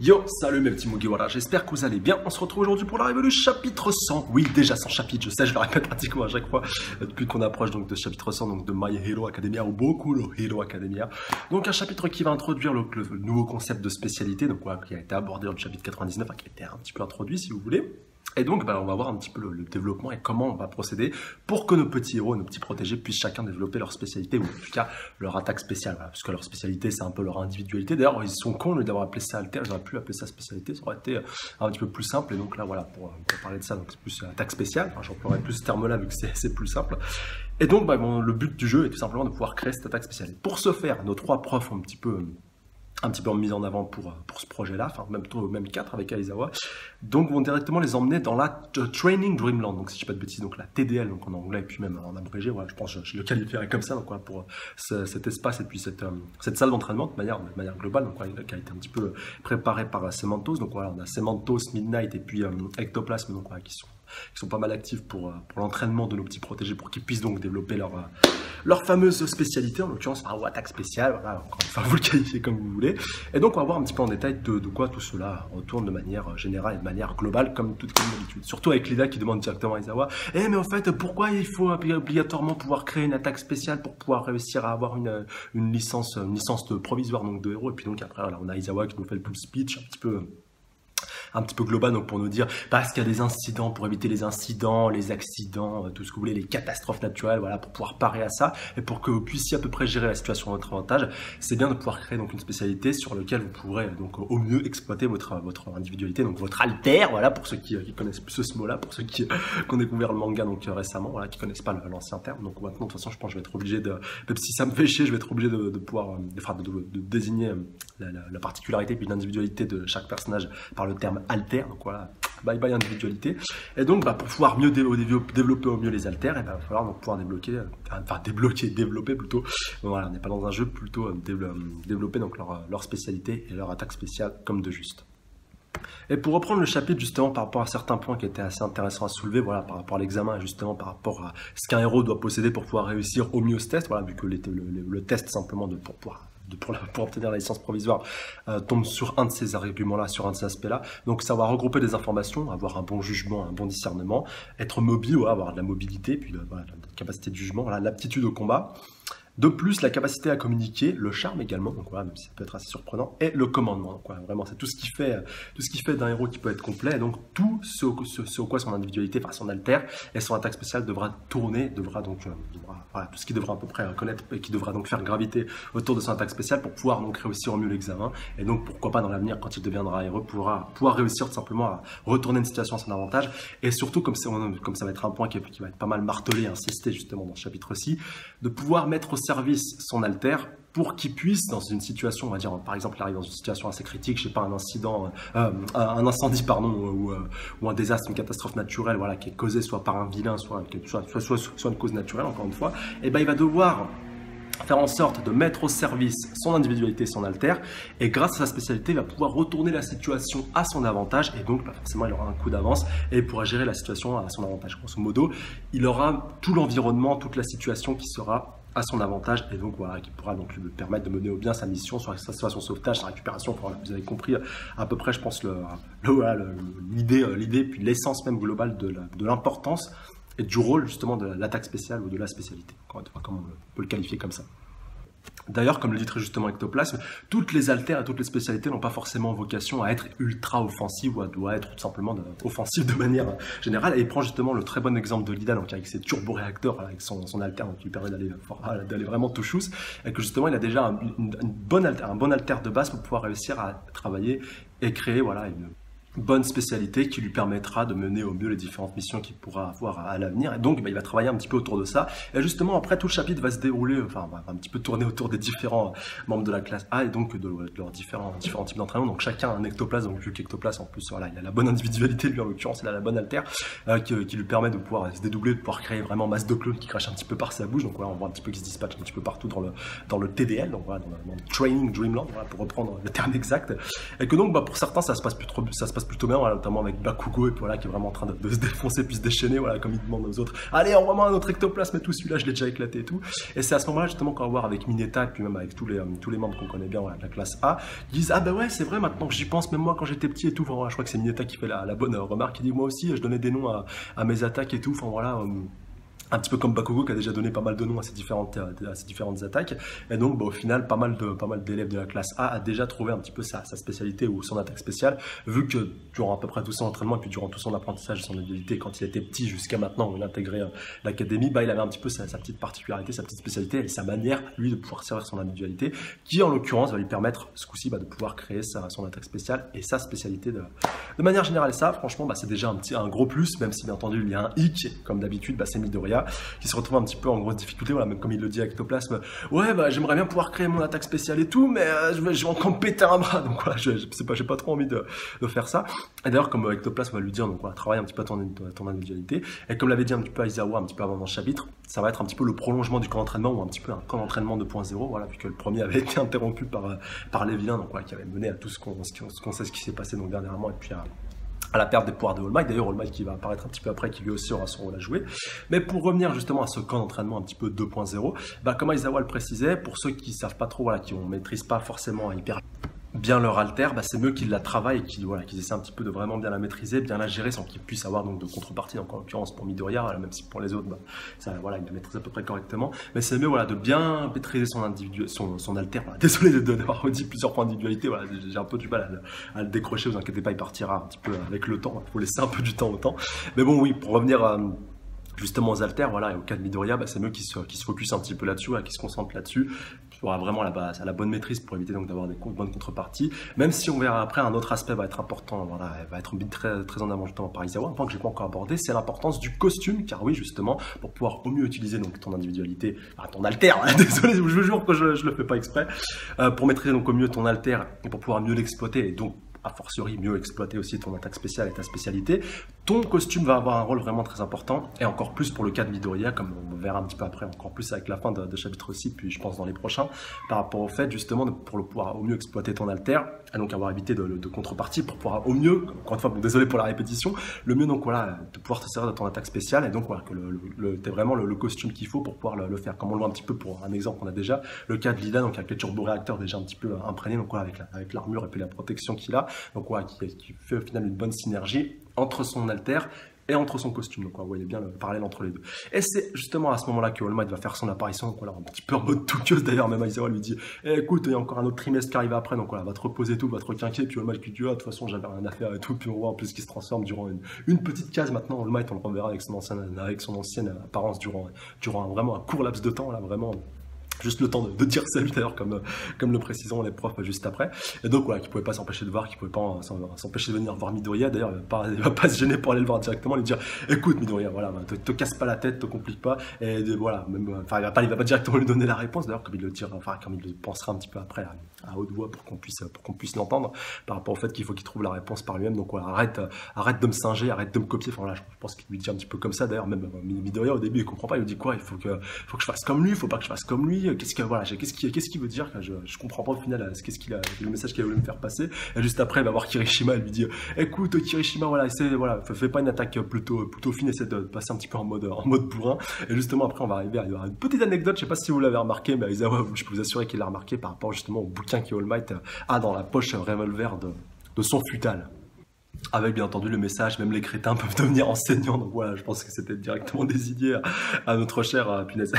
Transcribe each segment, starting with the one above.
Yo, salut mes petits Mugiwara, j'espère que vous allez bien. On se retrouve aujourd'hui pour l'arrivée du chapitre 100. Oui, déjà 100 chapitres, je sais, je le répète pratiquement à chaque fois depuis qu'on approche donc de chapitre 100, donc de My Hero Academia ou Boku no Hero Academia. Donc un chapitre qui va introduire le nouveau concept de spécialité, donc voilà, qui a été abordé dans le chapitre 99, qui a été un petit peu introduit si vous voulez. Et donc, on va voir un petit peu le développement et comment on va procéder pour que nos petits héros, nos petits protégés puissent chacun développer leur spécialité ou en tout cas leur attaque spéciale. Voilà, parce que leur spécialité, c'est un peu leur individualité. D'ailleurs, ils sont cons d'avoir appelé ça alter, j'aurais pu appeler ça spécialité, ça aurait été un petit peu plus simple. Et donc là, voilà, pour parler de ça, donc c'est plus attaque spéciale. Enfin, j'emploierais plus ce terme-là vu que c'est plus simple. Et donc, le but du jeu est tout simplement de pouvoir créer cette attaque spéciale. Et pour ce faire, nos trois profs ont un petit peu mis en avant pour ce projet-là, enfin même 4 avec Aizawa, donc vont directement les emmener dans la Training Dreamland, donc si je dis pas de bêtises, donc la TDL, donc en anglais et puis même en abrégé, voilà, je pense que je le qualifierais comme ça, donc voilà, pour cet espace et puis cette salle d'entraînement de manière globale, donc voilà, qui a été un petit peu préparée par Sementos, donc voilà, on a Sementos, Midnight et puis Ectoplasm, donc voilà, qui sont pas mal actifs pour l'entraînement de nos petits protégés pour qu'ils puissent donc développer leur fameuse spécialité, en l'occurrence ou attaque spéciale, voilà, enfin vous le qualifiez comme vous voulez. Et donc on va voir un petit peu en détail de quoi tout cela retourne de manière générale et de manière globale comme d'habitude. Surtout avec Lida qui demande directement à Aizawa, mais en fait pourquoi il faut obligatoirement pouvoir créer une attaque spéciale pour pouvoir réussir à avoir une licence provisoire donc de héros. Et puis donc après voilà, on a Aizawa qui nous fait le tout speech un petit peu global, donc pour nous dire parce qu'il y a des incidents, pour éviter les incidents, les accidents, tout ce que vous voulez, les catastrophes naturelles, voilà, pour pouvoir parer à ça et pour que vous puissiez à peu près gérer la situation à votre avantage, c'est bien de pouvoir créer donc une spécialité sur laquelle vous pourrez donc au mieux exploiter votre individualité, donc votre alter, voilà, pour ceux qui connaissent plus ce mot-là, pour ceux qui ont découvert le manga donc récemment, voilà, qui connaissent pas l'ancien terme. Donc maintenant de toute façon, je pense que je vais être obligé même si ça me fait chier, je vais être obligé de pouvoir de désigner la particularité puis l'individualité de chaque personnage par le terme alter, donc voilà, bye bye individualité. Et donc pour pouvoir mieux développer au mieux les alters, il va falloir donc pouvoir développer plutôt, voilà, on n'est pas dans un jeu, plutôt développer donc leur spécialité et leur attaque spéciale comme de juste. Et pour reprendre le chapitre justement par rapport à certains points qui étaient assez intéressants à soulever, voilà, par rapport à l'examen, justement par rapport à ce qu'un héros doit posséder pour pouvoir réussir au mieux ce test, voilà, vu que le test simplement pour obtenir la licence provisoire tombe sur un de ces arguments-là, sur un de ces aspects-là. Donc savoir regrouper des informations, avoir un bon jugement, un bon discernement, être mobile, ouais, avoir de la mobilité, puis voilà, la capacité de jugement, voilà, l'aptitude au combat. De plus, la capacité à communiquer, le charme également, donc voilà, même si ça peut être assez surprenant, et le commandement. Donc voilà, vraiment, c'est tout ce qui fait d'un héros qui peut être complet. Et donc tout ce au quoi son individualité, enfin son alter et son attaque spéciale devra tourner, voilà, tout ce qui devra à peu près connaître et qui devra donc faire graviter autour de son attaque spéciale pour pouvoir donc réussir au mieux l'examen. Et donc pourquoi pas dans l'avenir, quand il deviendra héros, pouvoir réussir tout simplement à retourner une situation à son avantage. Et surtout, comme ça va être un point qui va être pas mal martelé, insisté justement dans ce chapitre-ci, de pouvoir mettre au service son alter pour qu'il puisse, dans une situation, on va dire, par exemple, il arrive dans une situation assez critique, je sais pas, un incident, un incendie, pardon, ou un désastre, une catastrophe naturelle, voilà, qui est causée soit par un vilain, soit une cause naturelle, encore une fois, et il va devoir faire en sorte de mettre au service son individualité, son alter, et grâce à sa spécialité, il va pouvoir retourner la situation à son avantage, et donc forcément il aura un coup d'avance, et il pourra gérer la situation à son avantage. Grosso modo, il aura tout l'environnement, toute la situation qui sera à son avantage, et donc voilà, qui pourra donc lui permettre de mener au bien sa mission, soit son sauvetage, sa récupération. Voilà, vous avez compris à peu près, je pense, l'idée, puis l'essence même globale de l'importance et du rôle justement de l'attaque spéciale ou de la spécialité, comme on peut le qualifier comme ça. D'ailleurs, comme le dit très justement Ectoplasm, toutes les alters et toutes les spécialités n'ont pas forcément vocation à être ultra offensives ou à être tout simplement offensives de manière générale. Et il prend justement le très bon exemple de Lida, donc avec ses turboréacteurs, avec son alter, donc qui lui permet d'aller vraiment tout chousse, et que justement il a déjà un bon alter de base pour pouvoir réussir à travailler et créer, voilà, une bonne spécialité qui lui permettra de mener au mieux les différentes missions qu'il pourra avoir à l'avenir. Et donc il va travailler un petit peu autour de ça, et justement après tout le chapitre va se dérouler, va un petit peu tourner autour des différents membres de la classe A et donc de leurs différents types d'entraînement. Donc chacun a un ectoplasme, donc vu qu'ectoplasme en plus, voilà, il a la bonne individualité, lui en l'occurrence il a la bonne alter qui lui permet de pouvoir se dédoubler, de pouvoir créer vraiment masse de clones qui crachent un petit peu par sa bouche. Donc voilà, on voit un petit peu qu'il se dispatche un petit peu partout dans le TDL, donc voilà, dans le Training Dreamland, voilà, pour reprendre le terme exact, et que donc pour certains ça se passe passe plutôt bien, voilà, notamment avec Bakugo, et puis voilà, qui est vraiment en train de se défoncer puis se déchaîner, voilà, comme il demande aux autres, allez, envoie-moi un autre ectoplasme et tout, celui-là, je l'ai déjà éclaté et tout. Et c'est à ce moment-là, justement, qu'on va voir avec Mineta, et puis même avec tous les membres qu'on connaît bien, voilà, de la classe A, qui disent, ah bah ouais, c'est vrai, maintenant que j'y pense, même moi, quand j'étais petit et tout, enfin, voilà, je crois que c'est Mineta qui fait la bonne remarque, il dit, moi aussi, je donnais des noms à mes attaques et tout, enfin voilà, un petit peu comme Bakugo qui a déjà donné pas mal de noms à ces différentes attaques. Et donc, bah, au final, pas mal d'élèves de la classe A a déjà trouvé un petit peu sa spécialité ou son attaque spéciale, vu que durant à peu près tout son entraînement et puis durant tout son apprentissage et son habilité, quand il était petit jusqu'à maintenant où il a intégré l'académie, bah, il avait un petit peu sa petite particularité, sa petite spécialité et sa manière, lui, de pouvoir servir son individualité, qui en l'occurrence va lui permettre, ce coup-ci, bah, de pouvoir créer son attaque spéciale et sa spécialité de manière générale. Et ça, franchement, bah, c'est déjà un gros plus, même si bien entendu, il y a un hic, comme d'habitude, bah, c'est Midoriya, qui se retrouve un petit peu en grosse difficulté, voilà, même comme il le dit avec Ectoplasme, ouais, bah, j'aimerais bien pouvoir créer mon attaque spéciale et tout, mais je vais encore me péter un bras, donc voilà, j'ai pas trop envie de faire ça. Et d'ailleurs, comme Ectoplasme va lui dire, donc voilà, travaille un petit peu ton individualité, et comme l'avait dit un petit peu Aizawa un petit peu avant dans le chapitre, ça va être un petit peu le prolongement du camp d'entraînement, ou un petit peu un camp d'entraînement 2.0, voilà, vu que le premier avait été interrompu par les vilains, donc voilà, qui avait mené à tout ce qu'on sait ce qui s'est passé donc dernièrement, et puis à la perte des pouvoirs de All Might. D'ailleurs, All Might qui va apparaître un petit peu après, qui lui aussi aura son rôle à jouer. Mais pour revenir justement à ce camp d'entraînement un petit peu 2.0, bah, comme Aizawa le précisait, pour ceux qui savent pas trop, voilà, qui ne maîtrisent pas forcément hyper bien leur alter, bah, c'est mieux qu'ils la travaillent et qu'ils essaient un petit peu de vraiment bien la maîtriser, bien la gérer sans qu'ils puissent avoir donc de contrepartie. Donc en l'occurrence pour Midoriya, voilà, même si pour les autres, bah, ça, voilà, ils la maîtrisent à peu près correctement. Mais c'est mieux, voilà, de bien maîtriser son alter. Voilà. Désolé d'avoir redit plusieurs points d'individualité. Voilà, j'ai un peu du mal à le décrocher. Vous inquiétez pas, il partira un petit peu avec le temps. Il faut laisser un peu du temps au temps. Mais bon, oui, pour revenir justement aux haltères, voilà, et au cas de Midoriya, bah, c'est mieux qu'il se focus un petit peu là-dessus, qu'il se concentre là-dessus, qu'il aura vraiment la bonne maîtrise pour éviter donc d'avoir des bonnes contreparties, même si on verra après un autre aspect va être important, voilà, va être mis très, très en avant justement par Aizawa, un point que j'ai pas encore abordé, c'est l'importance du costume, car oui, justement, pour pouvoir au mieux utiliser donc ton individualité, ton alter, désolé, je vous jure que je le fais pas exprès, pour maîtriser donc au mieux ton alter et pour pouvoir mieux l'exploiter, et donc a fortiori mieux exploiter aussi ton attaque spéciale et ta spécialité, ton costume va avoir un rôle vraiment très important, et encore plus pour le cas de Midoriya, comme on verra un petit peu après, encore plus avec la fin de chapitre 6, puis je pense dans les prochains, par rapport au fait justement pour le pouvoir au mieux exploiter ton alter, et donc avoir évité de contrepartie, pour pouvoir au mieux, encore une fois, désolé pour la répétition, le mieux donc voilà, de pouvoir te servir de ton attaque spéciale, et donc voilà, que t'aies vraiment le costume qu'il faut pour pouvoir le faire, comme on le voit un petit peu pour un exemple qu'on a déjà, le cas de Lila, donc avec les turbo-réacteurs déjà un petit peu imprégnés, donc voilà, avec l'armure et puis la protection qu'il a, donc voilà, qui fait au final une bonne synergie entre son alter et entre son costume. Donc, vous voyez bien le parallèle entre les deux. Et c'est justement à ce moment-là que All Might va faire son apparition. Donc, voilà, un petit peu en mode touqueuse d'ailleurs. Même Aizawa lui dit écoute, il y a encore un autre trimestre qui arrive après. Donc, voilà, va te reposer tout, va te requinquer. Puis All Might lui dit de toute façon, j'avais rien à faire et tout. Puis on voit en plus qu'il se transforme durant une petite case. Maintenant, All Might, on le reverra avec son ancienne apparence durant vraiment un court laps de temps. Là, vraiment. Juste le temps de dire salut d'ailleurs, comme le précisons les profs juste après. Et donc voilà, qui pouvait pas s'empêcher de voir, qui pouvait pas s'empêcher de venir voir Midoriya. D'ailleurs, il va pas se gêner pour aller le voir directement, lui dire écoute Midoriya, voilà, te casse pas la tête, te complique pas. Et voilà, même, enfin il va pas directement lui donner la réponse d'ailleurs, comme il le dira, enfin comme il le pensera un petit peu après à haute voix pour qu'on puisse l'entendre par rapport au fait qu'il faut qu'il trouve la réponse par lui-même. Donc voilà, arrête de me singer, arrête de me copier. Enfin voilà, je pense qu'il lui dit un petit peu comme ça. D'ailleurs, même Midoriya au début il comprend pas, il lui dit quoi, il faut que je fasse comme lui, il faut pas que je fasse comme lui. Qu'est-ce qu'il veut dire, je comprends pas au final le message qu'il a voulu me faire passer. Et juste après il va voir Kirishima, il lui dit écoute Kirishima, voilà, fais pas une attaque plutôt fine, essaie de passer un petit peu en mode bourrin. Et justement après on va arriver à une petite anecdote, je sais pas si vous l'avez remarqué, mais Aizawa, je peux vous assurer qu'il l'a remarqué par rapport justement au bouquin que All Might a dans la poche revolver de son futal. Avec bien entendu le message, même les crétins peuvent devenir enseignants. Donc voilà, je pense que c'était directement désigné à notre cher punaise,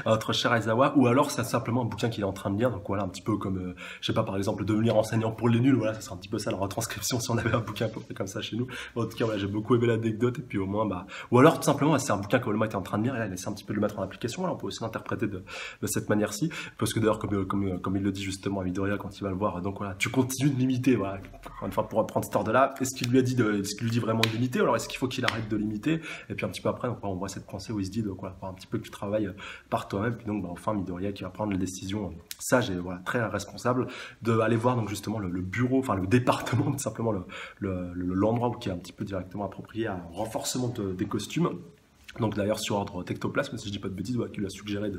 à notre cher Aizawa. Ou alors c'est simplement un bouquin qu'il est en train de lire. Donc voilà, un petit peu comme, je sais pas, par exemple, devenir enseignant pour les nuls. Voilà, ça serait un petit peu ça la retranscription si on avait un bouquin à peu près comme ça chez nous. En tout cas, voilà, j'ai beaucoup aimé l'anecdote. Et puis au moins, ou alors tout simplement, c'est un bouquin que All Might est en train de lire. Et là, il essaie un petit peu de le mettre en application. Là, on peut aussi l'interpréter de cette manière-ci. Parce que d'ailleurs, comme il le dit justement à Midoriya quand il va le voir, donc voilà, tu continues de limiter. Voilà, encore une fois, pour apprendre cet ordre-là, est-ce qu'il lui dit vraiment de limiter, alors est-ce qu'il faut qu'il arrête de limiter? Et puis un petit peu après, donc, on voit cette pensée où il se dit voilà, un petit peu que tu travailles par toi-même, puis donc enfin Midoriya qui va prendre la décision sage et voilà, très responsable d'aller voir donc justement le bureau, enfin le département, tout simplement l'endroit qui est un petit peu directement approprié à un renforcement des costumes. Donc d'ailleurs sur ordre d'Ectoplasme, si je dis pas de bêtises, qui lui a suggéré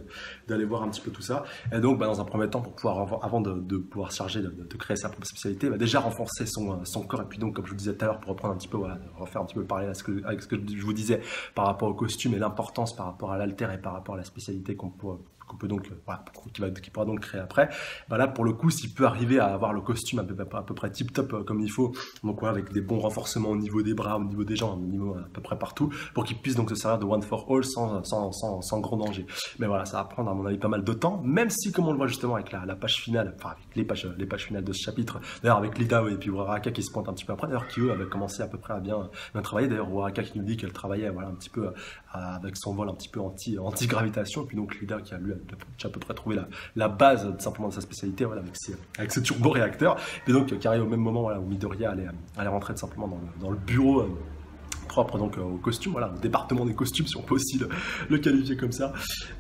d'aller voir un petit peu tout ça. Et donc dans un premier temps, pour pouvoir avant de pouvoir se charger de créer sa propre spécialité, déjà renforcer son corps. Et puis donc comme je vous disais tout à l'heure, pour reprendre un petit peu, refaire un petit peu le parallèle avec ce que je vous disais par rapport au costume et l'importance par rapport à l'alter et par rapport à la spécialité qu'on peut donc qui pourra donc créer après. Là pour le coup, s'il peut arriver à avoir le costume à peu près tip top comme il faut, donc avec des bons renforcements au niveau des bras, au niveau des jambes, au niveau à peu près partout, pour qu'il puisse donc se servir de one for all sans grand danger. Mais voilà, ça va prendre à mon avis pas mal de temps, même si comme on le voit justement avec la page finale, enfin avec les pages finales de ce chapitre, d'ailleurs avec Lida et puis Uraraka qui se pointe un petit peu après, d'ailleurs qui eux avaient commencé à peu près à bien travailler, d'ailleurs Uraraka qui nous dit qu'elle travaillait un petit peu avec son vol un petit peu anti-gravitation, et puis donc Lida qui a lui à peu près trouvé la base simplement de sa spécialité, avec ses turbo-réacteurs, et donc qui arrive au même moment où Midoriya allait rentrer simplement dans le bureau propre donc au costume, au département des costumes si on peut aussi le qualifier comme ça.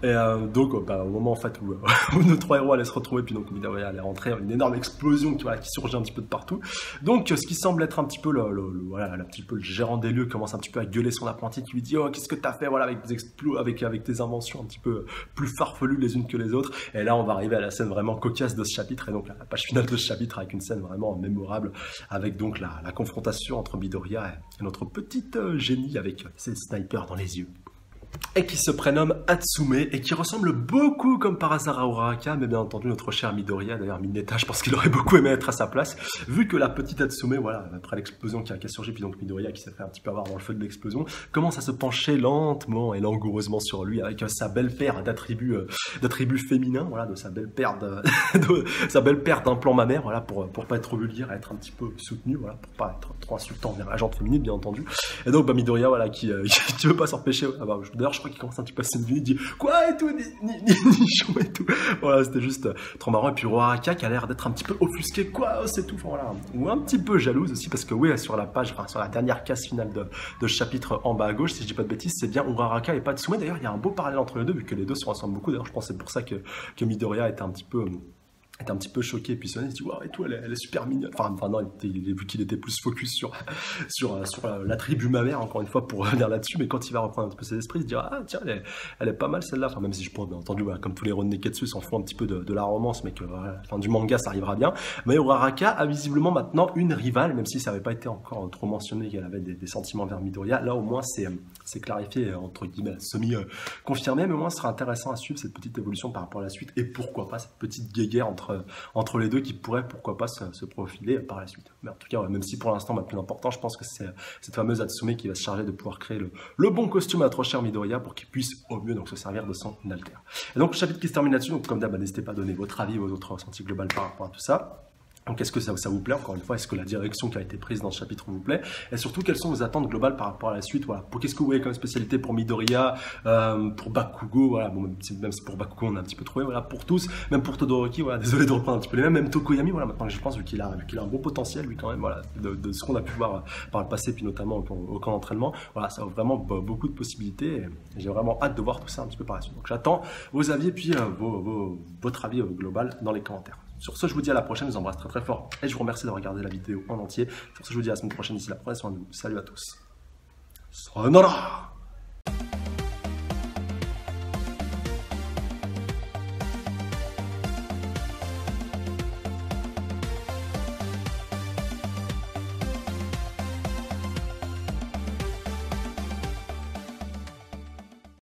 Et donc au moment en fait où nos trois héros allaient se retrouver, puis donc Midoriya allait rentrer, une énorme explosion qui surgit un petit peu de partout. Donc ce qui semble être un petit peu le gérant des lieux commence un petit peu à gueuler son apprenti qui lui dit qu'est-ce que t'as fait avec des avec tes inventions un petit peu plus farfelues les unes que les autres. Et là on va arriver à la scène vraiment cocasse de ce chapitre, et donc la page finale de ce chapitre avec une scène vraiment mémorable avec donc la confrontation entre Midoriya et notre petite génie avec ses snipers dans les yeux. Et qui se prénomme Hatsume et qui ressemble beaucoup comme par hasard à Uraraka, mais bien entendu notre cher Midoriya, d'ailleurs Mineta, je pense qu'il aurait beaucoup aimé être à sa place, vu que la petite Hatsume, après l'explosion qui a surgi, puis donc Midoriya qui s'est fait un petit peu avoir dans le feu de l'explosion, commence à se pencher lentement et langoureusement sur lui avec sa belle paire d'attributs féminins, de sa belle paire d'implants mammaires, pour pas être trop vulgaire, être un petit peu soutenu, pour pas être trop insultant envers la gente féminine, bien entendu. Et donc Midoriya, qui veut pas s'empêcher, d'ailleurs je crois qu'il commence un petit peu à s'énerver, il dit quoi et tout, nichon et tout. C'était juste trop marrant. Et puis Uraraka qui a l'air d'être un petit peu offusqué, quoi, c'est tout. Ou un petit peu jalouse aussi, parce que sur la page, sur la dernière case finale de ce chapitre en bas à gauche, si je dis pas de bêtises, c'est bien Uraraka et pas Tsume. D'ailleurs, il y a un beau parallèle entre les deux, vu que les deux se ressemblent beaucoup. D'ailleurs, je pense que c'est pour ça que Midoriya était un petit peu choqué, puis sonné, il se dit et tout, elle est super mignonne. Enfin non, vu qu'il était plus focus sur l'attribut mammaire, encore une fois, pour revenir là-dessus, mais quand il va reprendre un petit peu ses esprits, il se dira tiens, elle est pas mal celle-là. Enfin, même si je pense, bien entendu, comme tous les héros de Neketsu s'en font un petit peu de la romance, mais que du manga ça arrivera bien. Mais Uraraka a visiblement maintenant une rivale, même si ça n'avait pas été encore trop mentionné qu'elle avait des sentiments vers Midoriya. Là au moins c'est clarifié, entre guillemets, semi-confirmé, mais au moins ce sera intéressant à suivre cette petite évolution par rapport à la suite, et pourquoi pas cette petite guéguerre entre les deux qui pourrait pourquoi pas se profiler par la suite. Mais en tout cas, même si pour l'instant, plus important, je pense que c'est cette fameuse Hatsume qui va se charger de pouvoir créer le bon costume à trop cher Midoriya pour qu'il puisse au mieux donc se servir de son alter. Et donc le chapitre qui se termine là-dessus, donc comme d'hab, n'hésitez pas à donner votre avis, vos autres ressentis globaux par rapport à tout ça. Donc est-ce que ça vous plaît, encore une fois, est-ce que la direction qui a été prise dans ce chapitre vous plaît, et surtout quelles sont vos attentes globales par rapport à la suite, qu'est-ce que vous voyez comme spécialité pour Midoriya, pour Bakugo, même si pour Bakugo on a un petit peu trouvé, pour tous, même pour Todoroki, désolé de reprendre un petit peu les mêmes, même Tokoyami, maintenant que je pense, vu qu'il a un bon potentiel lui quand même, de ce qu'on a pu voir par le passé, puis notamment au camp d'entraînement, ça a vraiment beaucoup de possibilités, et j'ai vraiment hâte de voir tout ça un petit peu par la suite. Donc j'attends vos avis et puis votre avis global dans les commentaires. Sur ce, je vous dis à la prochaine, je vous embrasse très très fort et je vous remercie de regarder la vidéo en entier. Sur ce, je vous dis à la semaine prochaine, d'ici là, prenez soin de vous. Salut à tous. Sayonara.